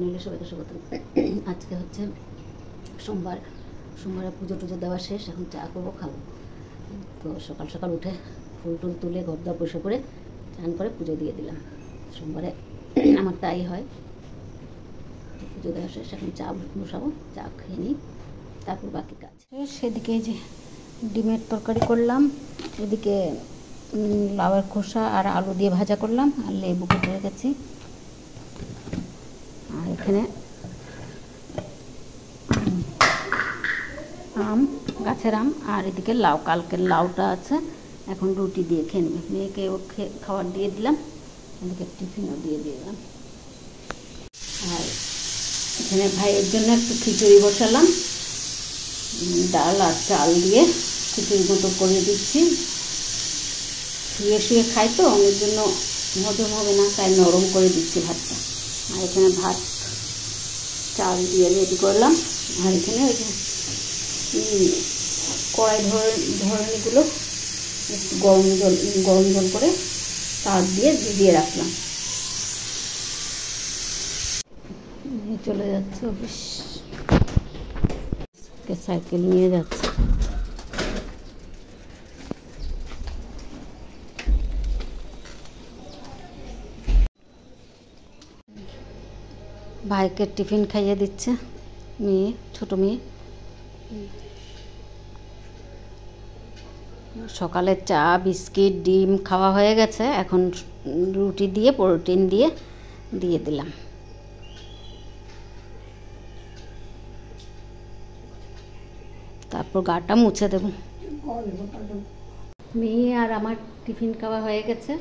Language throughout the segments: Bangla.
নিলে সবাইকে স্বাগত। আজকে হচ্ছে সোমবার, সোমবারে পুজো টুজো দেওয়া শেষ, এখন চা করবো, খাবো। তো সকাল সকাল উঠে ফুল টুল তুলে ঘর দর পরিষ্কার করে চান করে পুজো দিয়ে দিলাম। সোমবারে আমার তাই হয়। পুজো দেওয়া শেষ, এখন চা বসাবো, চা খেয়ে নিই, তারপর বাকি কাজ। সেদিকে যে ডিমের তরকারি করলাম, এদিকে লাউয়ের খোসা আর আলু দিয়ে ভাজা করলাম, আর লেবু কেটে রেখেছি। আর এখানে আম, গাছের আম, আর এদিকে লাউ, কালকের লাউটা আছে, এখন রুটি দিয়ে খেয়ে নেবে। মেয়েকে খাবার দিয়ে দিলাম, এদিকে টিফিনও দিয়ে দিলাম। আর এখানে ভাইয়ের জন্য একটু খিচুড়ি বসালাম, ডাল আর চাল দিয়ে খিচুড়ি মতো করে দিচ্ছি। শুয়ে শুয়ে খাই তো, ওর জন্য হজম হবে না, তাই নরম করে দিচ্ছি ভাতটা। আর এখানে ভাত চাল দিয়ে রেডি করলাম। আর এখানে ওই যে কড়াই ধরনীগুলো একটু গরম জল করে তার দিয়ে ভিজিয়ে রাখলাম। চলে যাচ্ছে অফিস, সাইকেল নিয়ে যাচ্ছে। ভাইকে টিফিন খাইয়ে দিচ্ছে মেয়ে, ছোট মেয়ে। সকালে চা, বিস্কিট, ডিম খাওয়া হয়ে গেছে, এখন রুটি দিয়ে প্রোটিন দিয়ে দিলাম। তারপর গাটা মুছে দেব। মেয়ে আর আমার টিফিন খাওয়া হয়ে গেছে,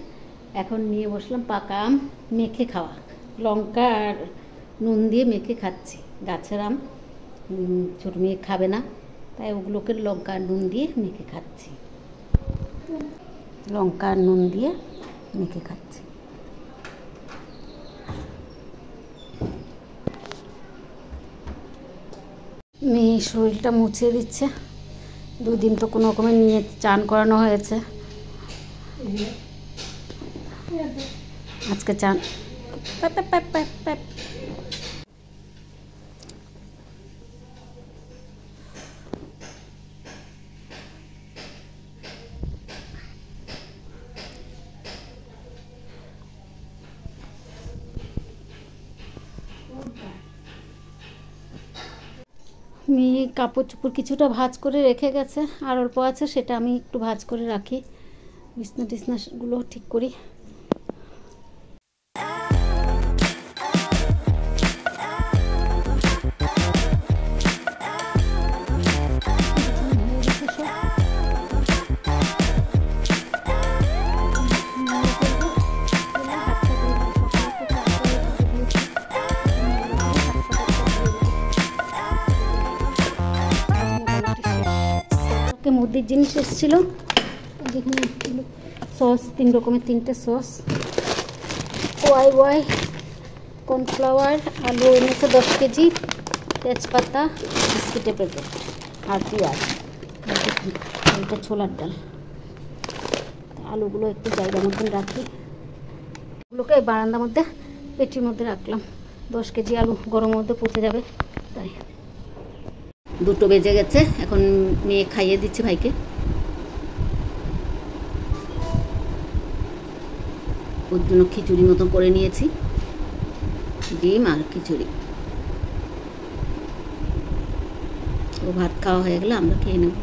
এখন নিয়ে বসলাম পাকা আম মেখে খাওয়া, লঙ্কা আর নুন দিয়ে মেখে খাচ্ছি। গাছের আম, ছোট মেয়ে খাবে না, তাই ওগুলোকে লঙ্কা আর নুন দিয়ে মেখে খাচ্ছি। লঙ্কা আর নুন দিয়ে মেখে খাচ্ছি। মেয়ে শরীরটা মুছে দিচ্ছে, দুদিন তো কোনো রকমে নিয়ে চান করানো হয়েছে, আজকে চান। মেয়ে কাপড় চোপড় কিছুটা ভাঁজ করে রেখে গেছে, আর অল্প আছে, সেটা আমি একটু ভাঁজ করে রাখি, বিছনা টিছনাগুলো ঠিক করি। মুদির জিনিস এসেছিল, যেখানে সস, 3 রকমের 3টে সস, ওয়াই কর্নফ্লাওয়ার, আলু এনেছে 10 কেজি, তেজপাতা, বিস্কিটের প্যাকেট আর পেঁয়াজ, এটা ছোলার ডাল। আলুগুলো একটু জায়গার মধ্যে রাখি, ওগুলোকে বারান্দার মধ্যে পেটির মধ্যে রাখলাম। 10 কেজি আলু গরমের মধ্যে পচে যাবে, তাই। 2টো বেজে গেছে, এখন মেয়ে খাইয়ে দিচ্ছে ভাইকে। ওর জন্য খিচুড়ি মতো করে নিয়েছি, ডিম আর খিচুড়ি। ও ভাত খাওয়া হয়ে গেলে আমরা খেয়ে নেব।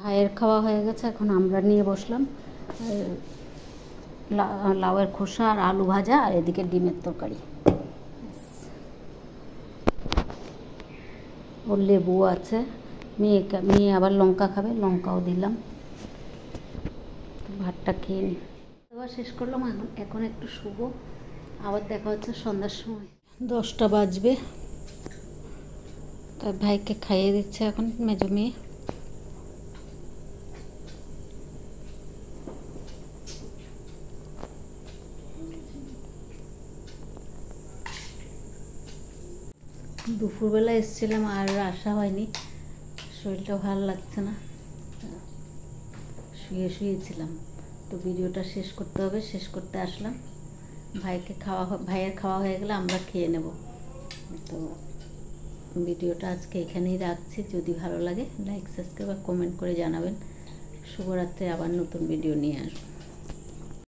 ভাইয়ের খাওয়া হয়ে গেছে, এখন আমরা নিয়ে বসলাম লাউয়ের খোসা আর আলু ভাজা, আর এদিকে ডিমের তরকারি। ওর লেবু আছে, মেয়ে আবার লঙ্কা খাবে, লঙ্কাও দিলাম। ভাতটা খেয়ে নিই, আবার শেষ করলাম। এখন একটু শুবো, আবার দেখা হচ্ছে সন্ধ্যার সময়। 10টা বাজবে, তাই ভাইকে খাইয়ে দিচ্ছে এখন মেজো মেয়ে। দুপুরবেলা এসেছিলাম, আর আসা হয়নি, শরীরটা ভালো লাগছে না, শুয়েছিলাম। তো ভিডিওটা শেষ করতে হবে, শেষ করতে আসলাম। ভাইয়ের খাওয়া হয়ে গেলে আমরা খেয়ে নেব। তো ভিডিওটা আজকে এখানেই রাখছি। যদি ভালো লাগে লাইক, সাবস্ক্রাইব আর কমেন্ট করে জানাবেন। শুভরাত্রি। আবার নতুন ভিডিও নিয়ে আসবো।